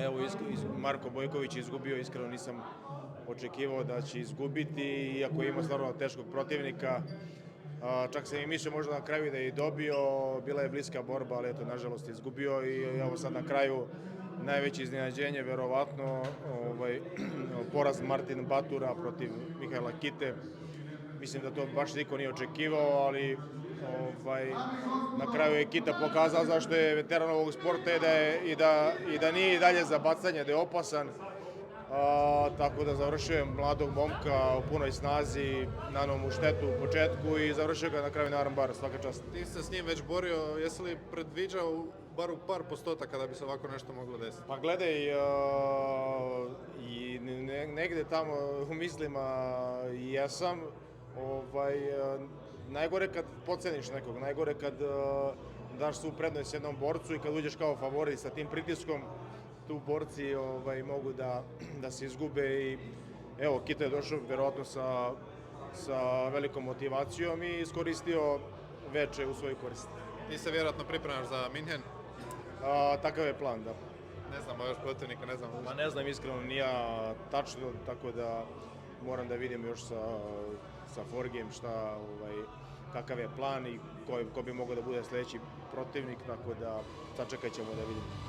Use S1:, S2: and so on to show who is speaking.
S1: Evo, Marko Bojković je izgubio, iskreno nisam očekivao da će izgubiti, iako ima stvarno teškog protivnika. Čak sam i mislio možda na kraju da je i dobio, bila je bliska borba, ali eto, nažalost je izgubio i evo sad na kraju najveće iznenađenje, verovatno, poraz Martin Batura protiv Mihajla Kite. Mislim da to baš niko nije očekivao, ali na kraju je Kita pokazao zašto je veteran ovog sporta i da nije i dalje za bacanje, da je opasan. Tako da završio mladog momka u punoj snazi, nanao mu štetu u početku i završio ga na kraju na armbar, svaka čast.
S2: Ti se s njim već borio, jesi li predviđao bar u par postotaka da bi se ovako nešto moglo desiti?
S1: Pa gledaj, i negde tamo u mislima jesam. Najgore kad podceniš nekog, najgore kad daš svu prednost jednom borcu i kad uđeš kao favorit sa tim pritiskom, tu borci mogu da se izgube i evo, Kita je došao verovatno sa velikom motivacijom i iskoristio veče u svoju korist.
S2: Ti se vjerojatno pripremaš za Minhen?
S1: Takav je plan, da.
S2: Ne znam, još protivnika, ne znam.
S1: Ma ne znam iskreno, nije tačno, tako da moram da vidim još sa Forgijem kakav je plan i ko bi mogao da bude sledeći protivnik, tako da sačekat ćemo da vidimo.